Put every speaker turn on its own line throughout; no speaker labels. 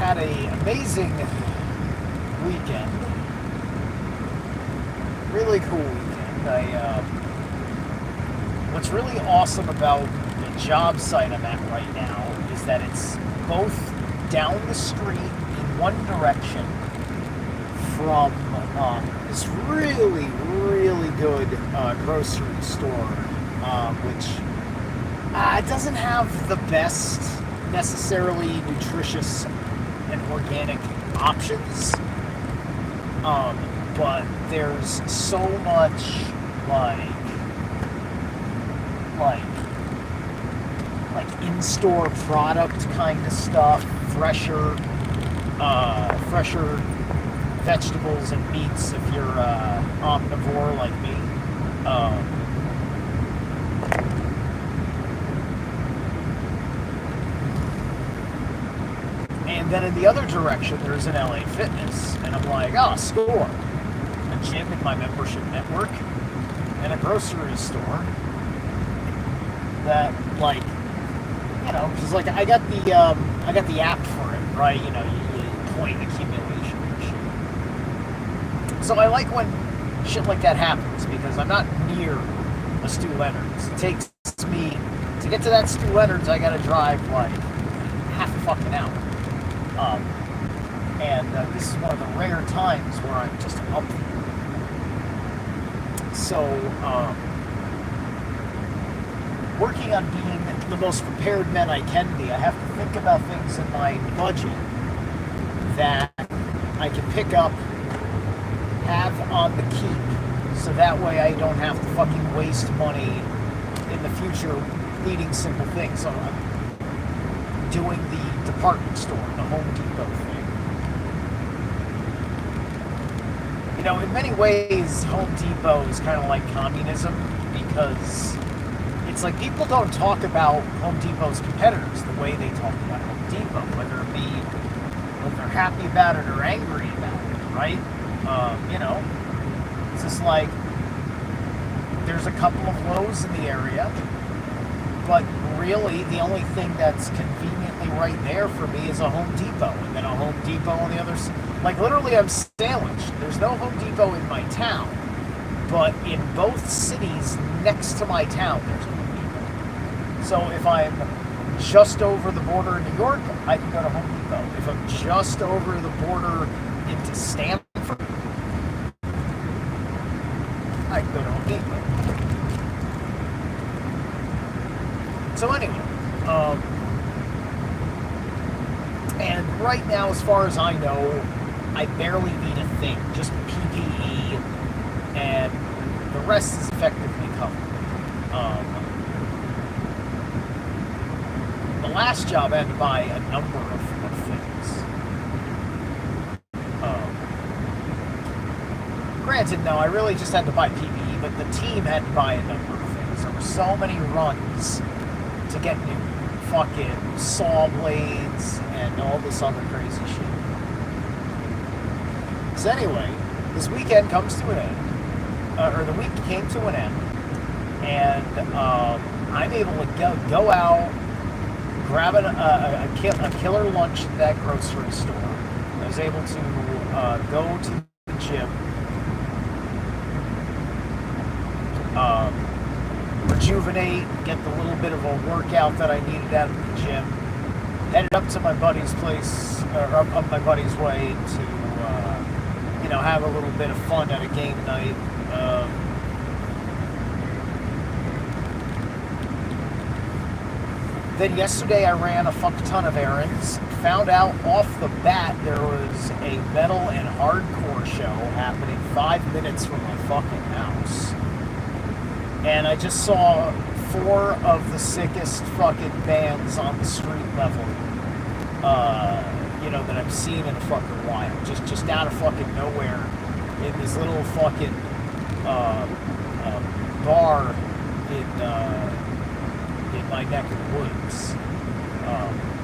had an amazing weekend. Really cool weekend. What's really awesome about the job site I'm at right now is that it's both down the street in one direction from this really, really good grocery store, which it doesn't have the best necessarily nutritious and organic options, but there's so much like in-store product kind of stuff, fresher vegetables and meats if you're omnivore like me. And then in the other direction, there's an LA Fitness, and I'm like, oh, store, a gym in my membership network, and a grocery store that, like, you know, because like I got the app for it, right? You know, you point accumulation and shit. So I like when shit like that happens because I'm not near a Stu Leonard's. It takes me to get to that Stu Leonard's. I gotta drive like half a fucking hour. And this is one of the rare times where I'm just up there. So, working on being the most prepared man I can be, I have to think about things in my budget that I can pick up, have on the keep, so that way I don't have to fucking waste money in the future needing simple things. So I'm doing the department store, the Home Depot thing. You know, in many ways, Home Depot is kind of like communism because it's like people don't talk about Home Depot's competitors the way they talk about Home Depot, whether it be whether they're happy about it or angry about it, right? You know, it's just like there's a couple of Lowe's in the area, but really the only thing that's conveniently right there for me is a Home Depot, and then a Home Depot on the other side. Like literally I'm sandwiched. There's no Home Depot in my town, but in both cities next to my town there's a Home Depot. So if I'm just over the border in New York, I can go to Home Depot. If I'm just over the border into Stanford, I can go to Home Depot. So anyway, and right now, as far as I know, I barely need a thing, just PPE, and the rest is effectively covered. The last job I had to buy a number of things. Granted, no, I really just had to buy PPE, but the team had to buy a number of things. There were so many runs to get new fucking saw blades and all this other crazy shit. So anyway, this weekend comes to an end, or the week came to an end, and I'm able to go out, grab a killer lunch at that grocery store. I was able to go to the gym, rejuvenate, get the little bit of a workout that I needed out of the gym. Headed up to my buddy's place, or up my buddy's way to, you know, have a little bit of fun at a game night. Then yesterday I ran a fuck ton of errands. Found out off the bat there was a metal and hardcore show happening 5 minutes from my fucking house. And I just saw 4 of the sickest fucking bands on the street level, you know, that I've seen in a fucking while. Just out of fucking nowhere in this little fucking bar in my neck of the woods.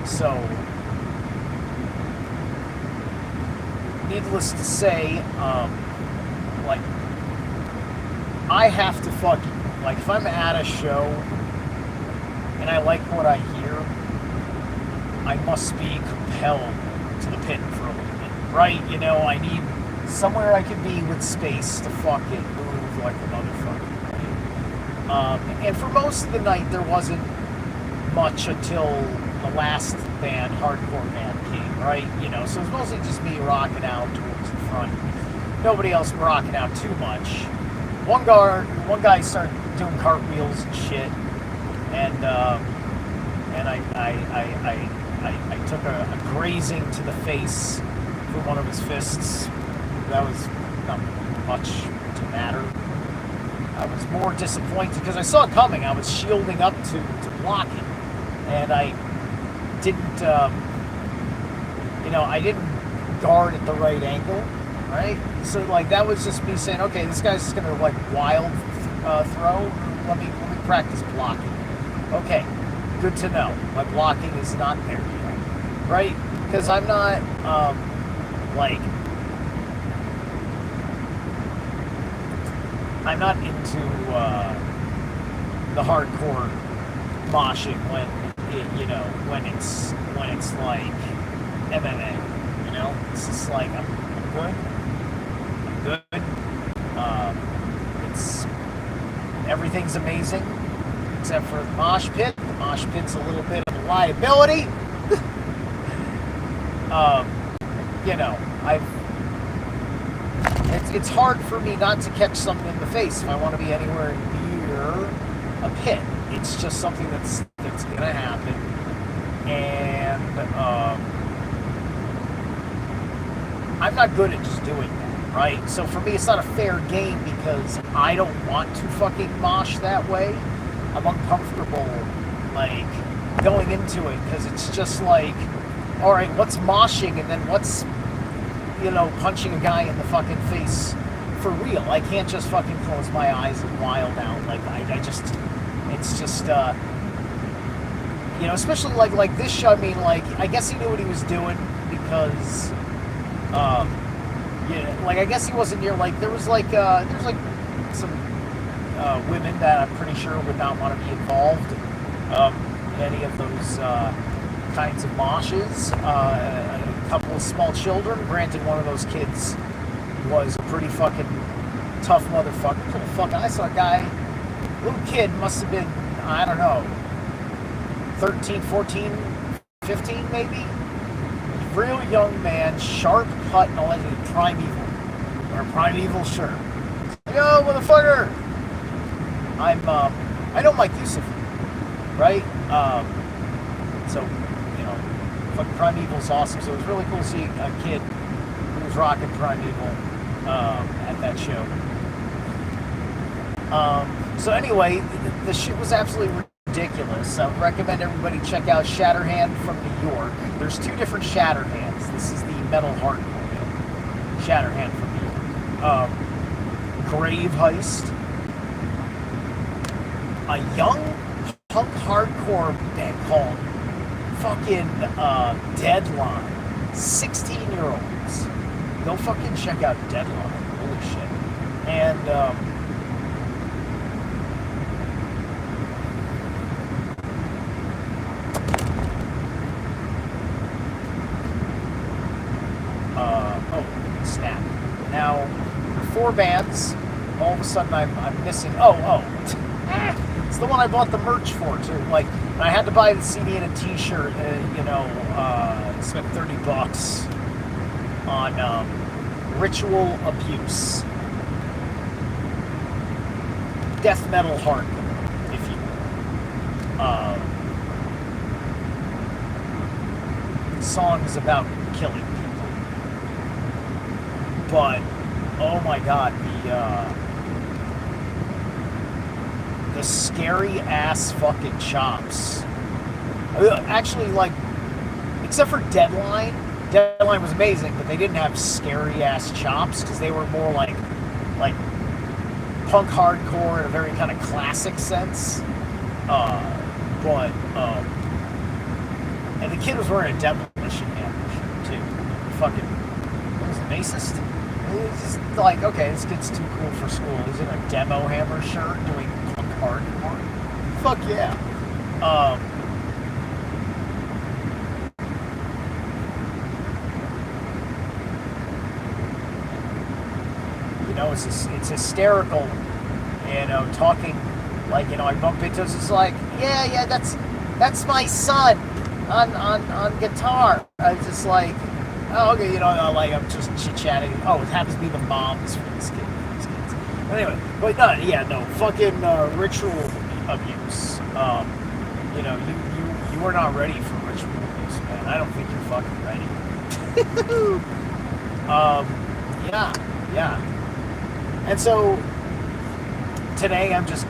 So, needless to say, like, I have to fucking, like, if I'm at a show and I like what I hear, I must be compelled to the pit for a little bit, right? You know, I need somewhere I can be with space to fucking move like a motherfucker, right? And for most of the night, there wasn't much until the last band, hardcore band, came, right? You know, so it was mostly just me rocking out towards the front. Nobody else rocking out too much. One guy started doing cartwheels and shit, and I took a grazing to the face for one of his fists. That was not much to matter. I was more disappointed because I saw it coming. I was shielding up to block it, and I didn't, I didn't guard at the right angle, right? So like that was just me saying, okay, this guy's just gonna like wild throw. Let me practice blocking. Okay, good to know. My blocking is not there yet, right? Because I'm not I'm not into the hardcore moshing when it's like MMA. You know, it's just like I'm good. It's everything's amazing except for the mosh pit. The mosh pit's a little bit of a liability. It's hard for me not to catch something in the face if I want to be anywhere near a pit. It's just something that's gonna happen, and I'm not good at just doing that, right? So for me, it's not a fair game because I don't want to fucking mosh that way. I'm uncomfortable, like, going into it because it's just like, all right, what's moshing and then what's, punching a guy in the fucking face for real? I can't just fucking close my eyes and wild out. Like, it's just, especially like this show. I mean, like, I guess he knew what he was doing because, I guess he wasn't near, like, there's some women that I'm pretty sure would not want to be involved in any of those kinds of moshes. A couple of small children. Granted, one of those kids was a pretty fucking tough motherfucker. I saw a guy, little kid, must have been, I don't know, 13, 14, 15 maybe? Real young man, sharp cut, and all that, Primeval. Or a Primeval shirt. Yo, motherfucker! I know Mike Yusuf, right? Fucking Primeval's awesome. So it was really cool to see a kid who was rocking Primeval at that show. So anyway, the shit was absolutely ridiculous. I would recommend everybody check out Shatterhand from New York. There's two different Shatterhands. This is the metal hardcore band, Shatterhand from New York. Grave Heist. A young punk hardcore band called fucking Deadline. 16-year-olds. Go fucking check out Deadline. Holy shit. And snap. Now, 4 bands. All of a sudden I'm missing. It's the one I bought the merch for too. Like, I had to buy the CD and a T-shirt. Spent $30 on Ritual Abuse, death metal hardcore, if you will. The song is about killing people, but oh my god, the scary ass fucking chops. Actually, like, except for Deadline was amazing, but they didn't have scary ass chops because they were more like punk hardcore in a very kind of classic sense. And the kid was wearing a Demolition Hammer shirt too. Fucking, what was the bassist? It was just like, okay, this kid's too cool for school. He's in a Demo Hammer shirt doing punk hardcore. Fuck yeah. it's hysterical, talking like, I bump into us. It's like, yeah, that's my son on guitar. I was just like, oh, okay, like I'm just chit chatting. Oh, it happens to be the moms for these kids. But anyway, but no, fucking ritual abuse. You are not ready for ritual abuse, man. I don't think you're fucking ready. Yeah. And so today I just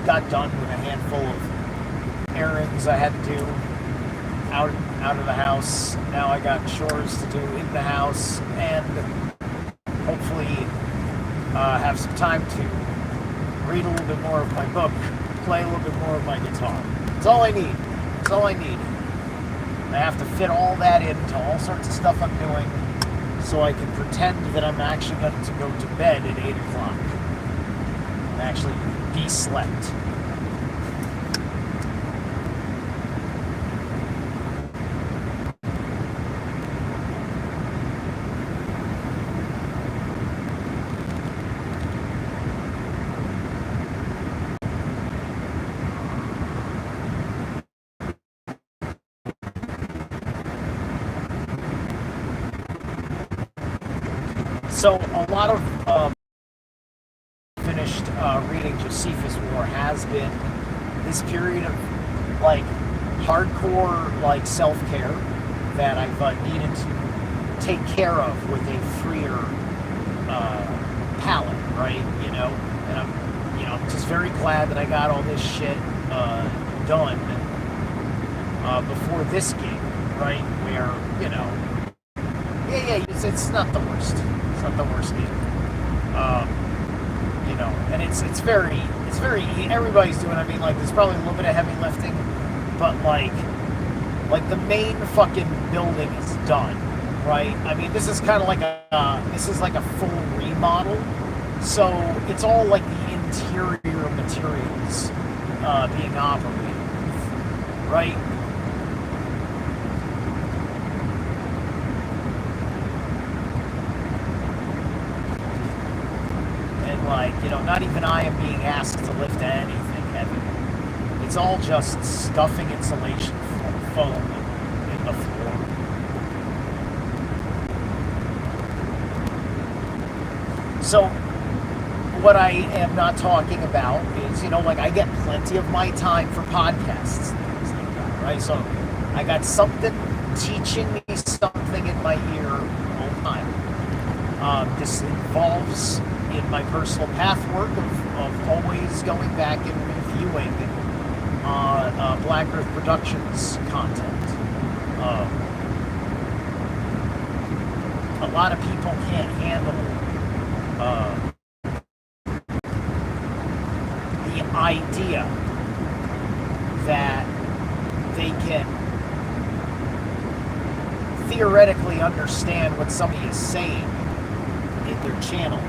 got done with a handful of errands I had to do out of the house. Now I got chores to do in the house, and hopefully have some time to read a little bit more of my book, play a little bit more of my guitar. That's all I need. I have to fit all that into all sorts of stuff I'm doing so I can pretend that I'm actually going to go to bed at 8 o'clock and actually be slept. So a lot of finished reading Josephus War has been this period of like hardcore like self-care that I've needed to take care of with a freer palette, right? And I'm just very glad that I got all this shit done before this gig, right? Where it's not the worst. It's not the worst gig. And it's very everybody's doing. I mean, like there's probably a little bit of heavy lifting, but like the main fucking building is done, right? I mean, this is kind of like a full remodel, so it's all like the interior materials being operated, right? Not even I am being asked to lift anything heavy. It's all just stuffing insulation foam in the floor. So, what I am not talking about is, I get plenty of my time for podcasts and things like that, right? So, I got something teaching me something in my ear all the time. This involves in my personal path work of always going back and reviewing Black Earth Productions content. A lot of people can't handle the idea that they can theoretically understand what somebody is saying in their channel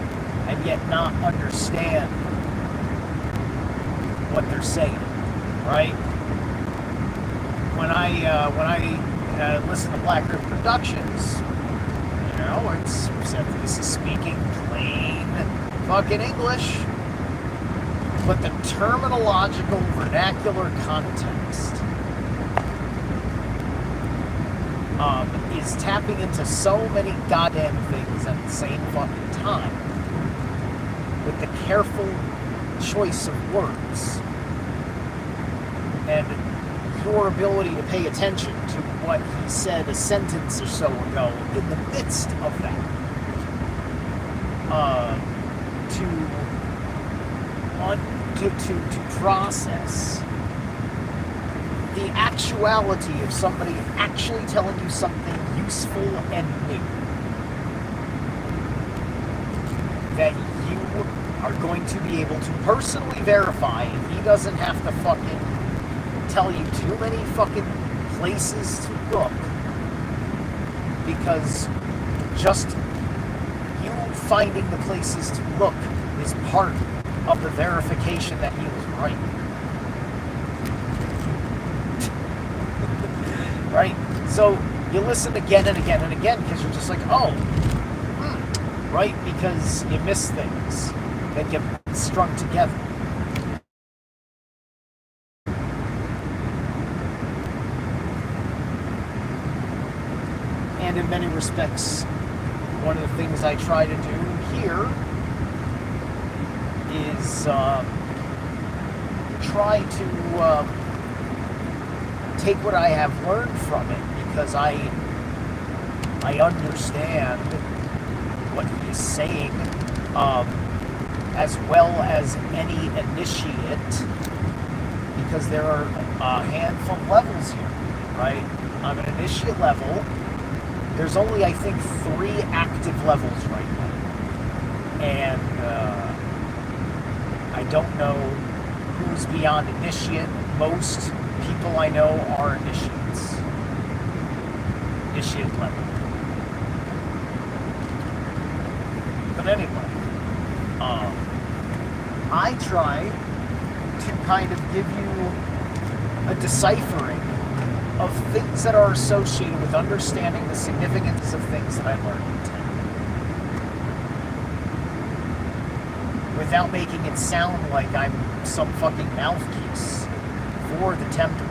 and yet not understand what they're saying, right? When I listen to Black Earth Productions, this is speaking plain fucking English, but the terminological vernacular context is tapping into so many goddamn things at the same fucking time with the careful choice of words and your ability to pay attention to what he said a sentence or so ago in the midst of that, to process the actuality of somebody actually telling you something useful and new that you are going to be able to personally verify, and he doesn't have to fucking tell you too many fucking places to look, because just you finding the places to look is part of the verification that he was right. Right? So you listen again and again and again because you're just like, oh, right? Because you miss things that get strung together. And in many respects, one of the things I try to do here is try to take what I have learned from it, because I understand what he is saying as well as any initiate, because there are a handful of levels here, right? On an initiate level, there's only, I think, 3 active levels right now. And I don't know who's beyond initiate. Most people I know are initiates. Initiate level. But anyway, I try to kind of give you a deciphering of things that are associated with understanding the significance of things that I learned in Temple, without making it sound like I'm some fucking mouthpiece for the Temple,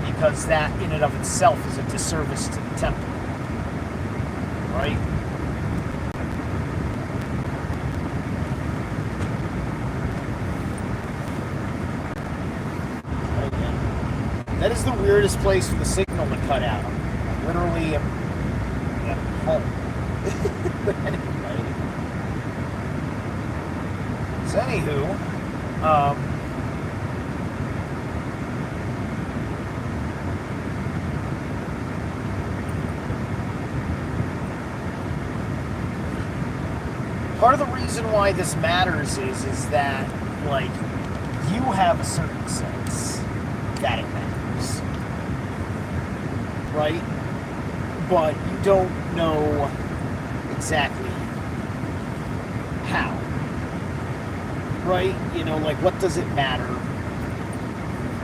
because that in and of itself is a disservice to the Temple, right? That is the weirdest place for the signal to cut out. I literally am at home. But anyway. So anywho, part of the reason why this matters is that, like, you have a certain sense that it matters. Right? But you don't know exactly how. Right? You know, like, what does it matter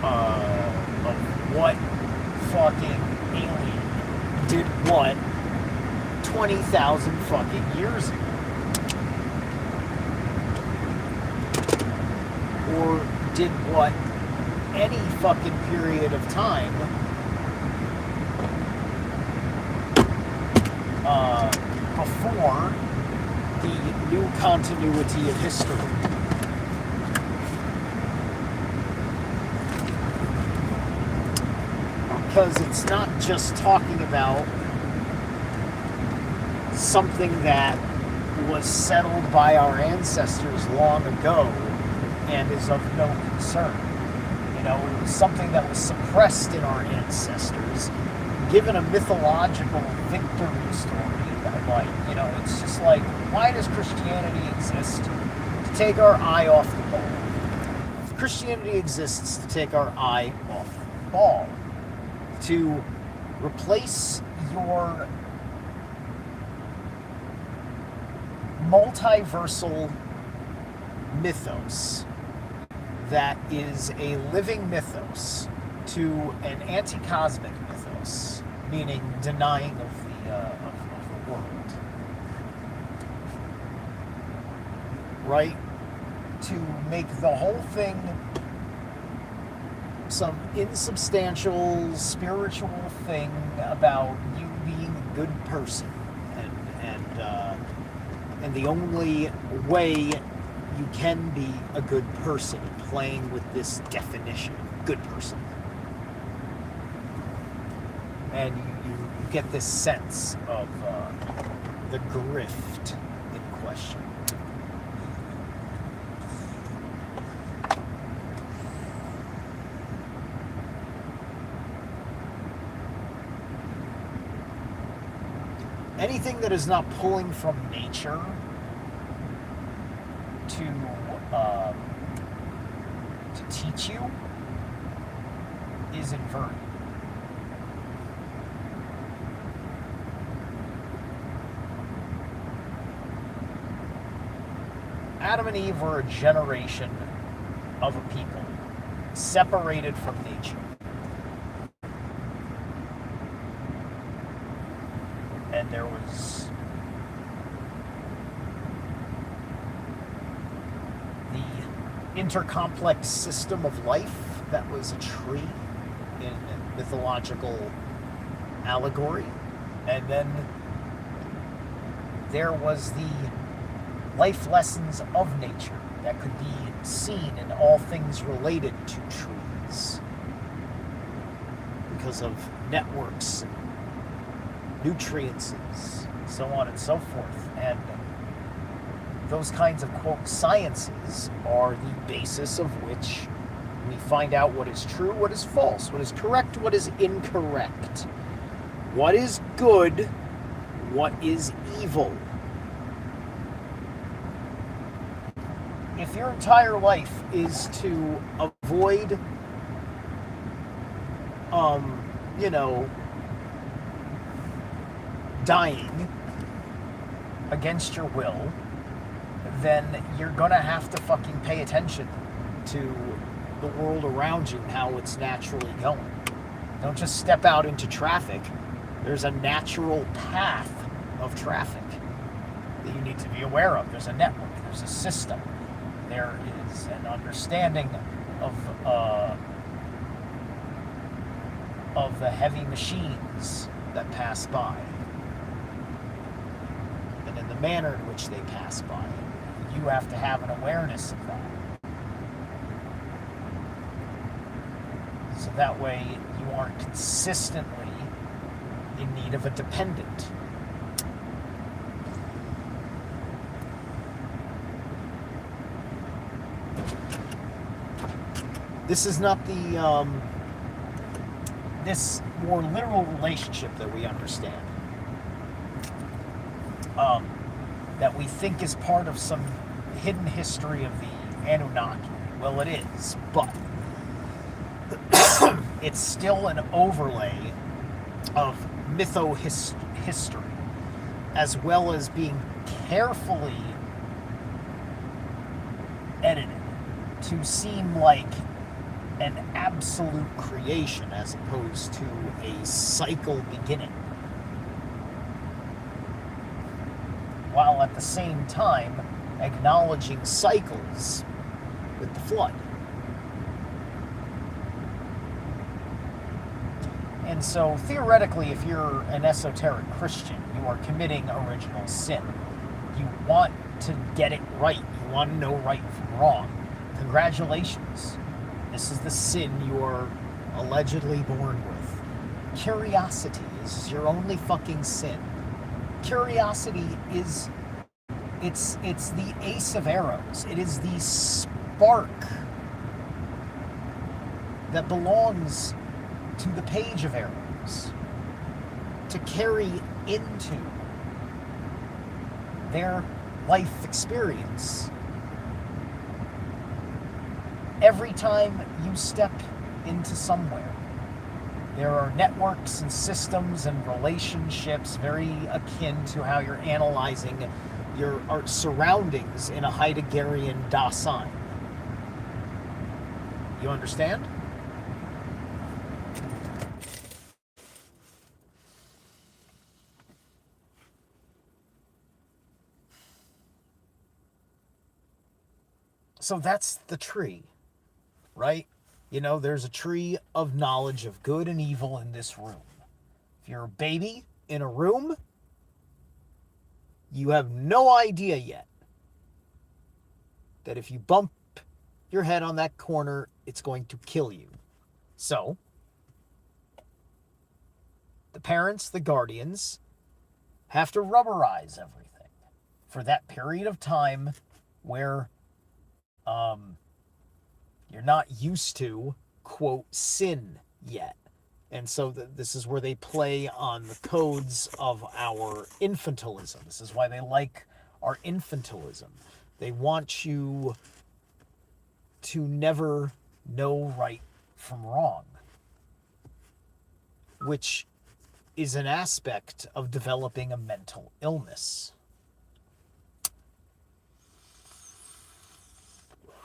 of what fucking alien did what 20,000 fucking years ago? Or did what any fucking period of time before the new continuity of history. Because it's not just talking about something that was settled by our ancestors long ago and is of no concern. You know, it was something that was suppressed in our ancestors, given a mythological victory story. Like, you know, it's just like, why does Christianity exist? To take our eye off the ball. Christianity exists to take our eye off the ball. To replace your multiversal mythos that is a living mythos to an anti-cosmic mythos, meaning denying of the world. Right? To make the whole thing some insubstantial spiritual thing about you being a good person, and the only way you can be a good person, playing with this definition, good person. And you get this sense of the grift in question. Anything that is not pulling from nature to teach you is inverted. Adam and Eve were a generation of a people separated from nature. And there was intercomplex system of life that was a tree in mythological allegory. And then there was the life lessons of nature that could be seen in all things related to trees because of networks and nutrients, so on and so forth. And those kinds of, quote, sciences are the basis of which we find out what is true, what is false, what is correct, what is incorrect, what is good, what is evil. If your entire life is to avoid, dying against your will, then you're gonna have to fucking pay attention to the world around you and how it's naturally going. Don't just step out into traffic. There's a natural path of traffic that you need to be aware of. There's a network, there's a system, there is an understanding of the heavy machines that pass by, and in the manner in which they pass by. You have to have an awareness of that. So that way you aren't consistently in need of a dependent. This is not the this more literal relationship that we understand, that we think is part of some hidden history of the Anunnaki. Well, it is, but it's still an overlay of mytho-history, as well as being carefully edited to seem like an absolute creation as opposed to a cycle beginning, while at the same time acknowledging cycles with the flood. And so theoretically, if you're an esoteric Christian, you are committing original sin. You want to get it right. You want to know right from wrong. Congratulations. This is the sin you are allegedly born with. Curiosity is your only fucking sin. Curiosity is, it's the ace of arrows. It is the spark that belongs to the page of arrows to carry into their life experience. Every time you step into somewhere, there are networks and systems and relationships very akin to how you're analyzing your surroundings in a Heideggerian Dasein. You understand? So that's the tree, right? You know, there's a tree of knowledge of good and evil in this room. If you're a baby in a room, you have no idea yet that if you bump your head on that corner, it's going to kill you. So, the parents, the guardians, have to rubberize everything for that period of time where you're not used to, quote, sin yet. And so this is where they play on the codes of our infantilism. This is why they like our infantilism. They want you to never know right from wrong, which is an aspect of developing a mental illness.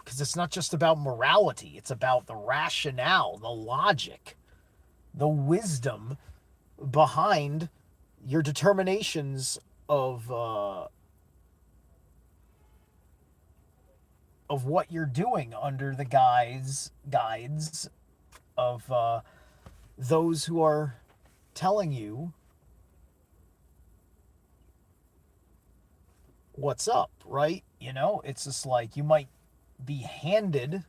Because it's not just about morality, it's about the rationale, the logic, the wisdom behind your determinations of of what you're doing under the guides of those who are telling you what's up, right? You know, it's just like you might be handed,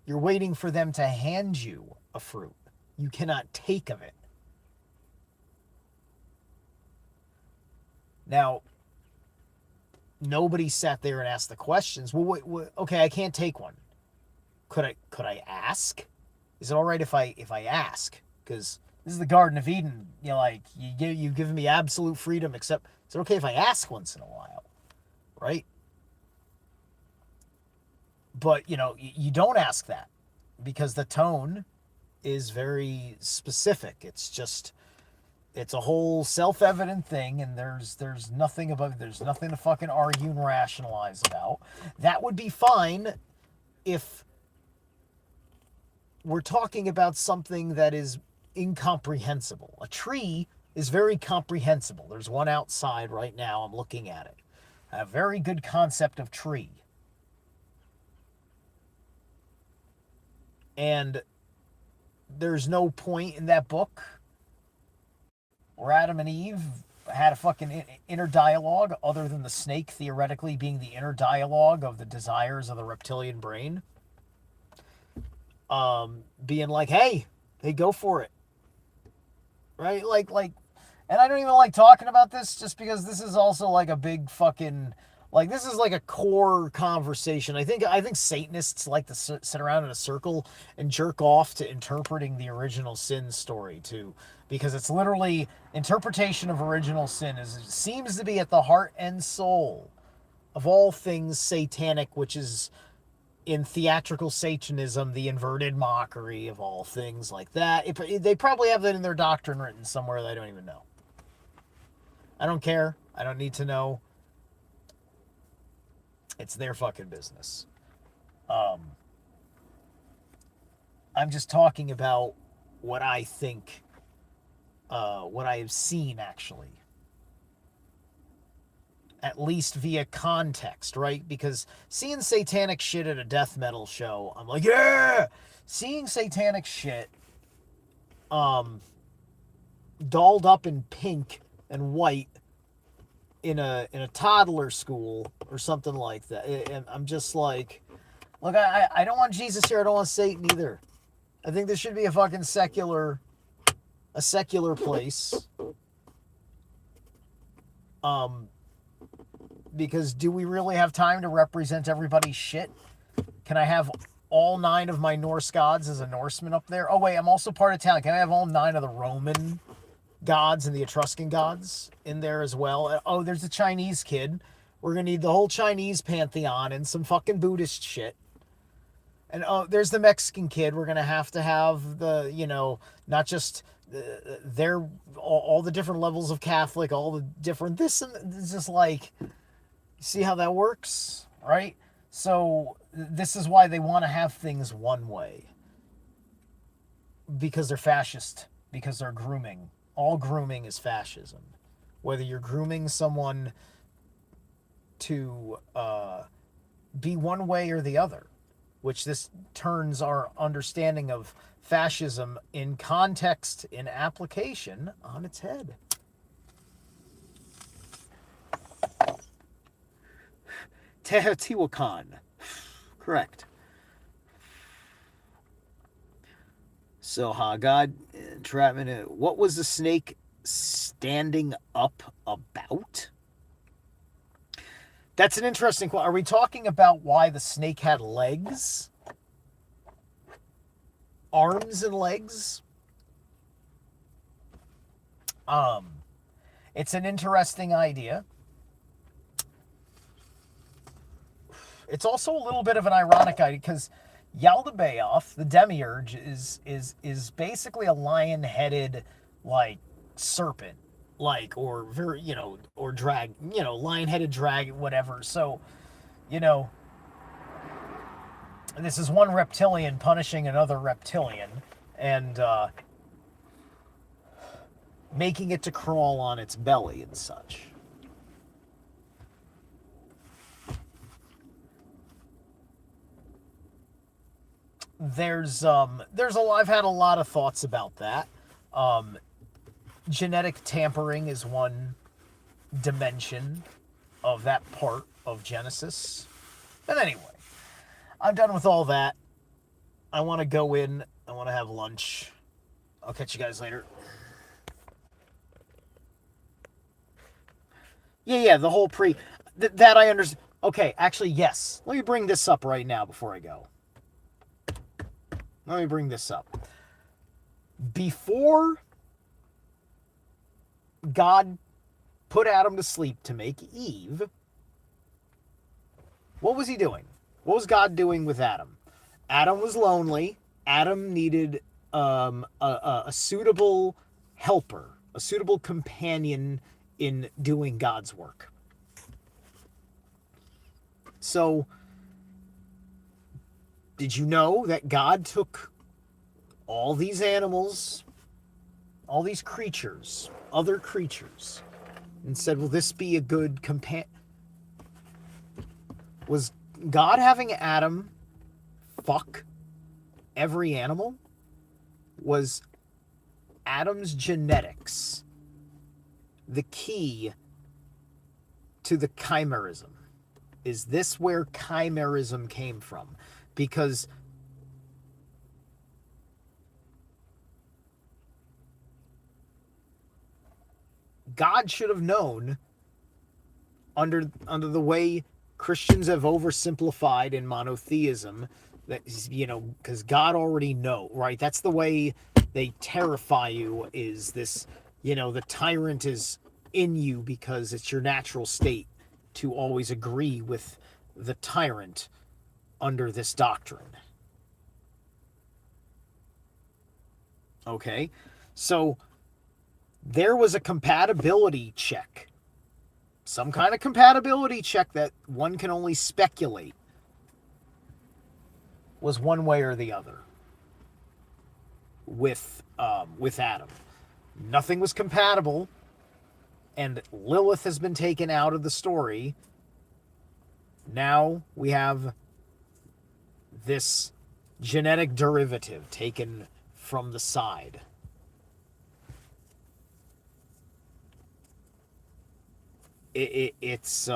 you're waiting for them to hand you a fruit. You cannot take of it. Now, nobody sat there and asked the questions. Well, okay, I can't take one. Could I ask? Is it all right if I ask? Because this is the Garden of Eden. You know, like you've given me absolute freedom. Except, is it okay if I ask once in a while? Right? But you know, you don't ask that because the tone is very specific. It's a whole self-evident thing, and there's nothing there's nothing to fucking argue and rationalize about. That would be fine if we're talking about something that is incomprehensible. A tree is very comprehensible. There's one outside right now. I'm looking at it. A very good concept of tree. And there's no point in that book where Adam and Eve had a fucking inner dialogue other than the snake theoretically being the inner dialogue of the desires of the reptilian brain. Being like, hey, go for it. Right? Like, and I don't even like talking about this just because this is also like a big fucking, like, this is like a core conversation. I think Satanists like to sit around in a circle and jerk off to interpreting the original sin story too, because it's literally interpretation of original sin seems to be at the heart and soul of all things satanic, which is in theatrical Satanism, the inverted mockery of all things like that. They probably have that in their doctrine written somewhere that I don't even know. I don't care. I don't need to know. It's their fucking business. I'm just talking about what I think, what I have seen actually. At least via context, right? Because seeing satanic shit at a death metal show, I'm like, yeah! Seeing satanic shit dolled up in pink and white in a toddler school or something like that. And I'm just like, look, I don't want Jesus here. I don't want Satan either. I think this should be a fucking secular place. Because do we really have time to represent everybody's shit? Can I have all 9 of my Norse gods as a Norseman up there? Oh, wait, I'm also part Italian. Can I have all 9 of the Roman gods and the Etruscan gods in there as well? Oh, there's a Chinese kid. We're going to need the whole Chinese pantheon and some fucking Buddhist shit. And oh, there's the Mexican kid. We're going to have the, you know, not just all the different levels of Catholic, all the different this, and it's just like, see how that works, right? So this is why they want to have things one way. Because they're fascist. Because they're grooming. All grooming is fascism. Whether you're grooming someone to be one way or the other, which this turns our understanding of fascism in context, in application, on its head. Teotihuacan. Correct. So, God, entrapment. What was the snake standing up about? That's an interesting question. Are we talking about why the snake had legs? Arms and legs? It's an interesting idea. It's also a little bit of an ironic idea because Yaldabaoth, the demiurge, is basically a lion-headed, like, serpent, like, or very, you know, or drag, you know, lion-headed dragon, whatever. So, you know, this is one reptilian punishing another reptilian and making it to crawl on its belly and such. there's a lot, I've had a lot of thoughts about that. Genetic tampering is one dimension of that part of Genesis. But anyway, I'm done with all that. I want to go in. I want to have lunch. I'll catch you guys later. Yeah, the whole that I understand. Okay, actually, yes. Let me bring this up right now before I go. Let me bring this up. Before God put Adam to sleep to make Eve, what was he doing? What was God doing with Adam? Adam was lonely. Adam needed a suitable helper, a suitable companion in doing God's work. So, did you know that God took all these animals, all these creatures, other creatures, and said, will this be a good companion? Was God having Adam fuck every animal? Was Adam's genetics the key to the chimerism? Is this where chimerism came from? Because God should have known, under the way Christians have oversimplified in monotheism, that, you know, because God already know, right? That's the way they terrify you, is this, you know, the tyrant is in you because it's your natural state to always agree with the tyrant under this doctrine. Okay? So there was a compatibility check. Some kind of compatibility check that one can only speculate was one way or the other with Adam. Nothing was compatible, and Lilith has been taken out of the story. Now we have this genetic derivative taken from the side. It's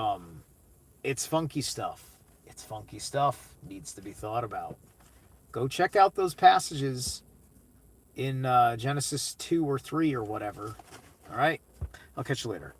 funky stuff. It's funky stuff. Needs to be thought about. Go check out those passages in Genesis 2 or 3 or whatever. All right. I'll catch you later.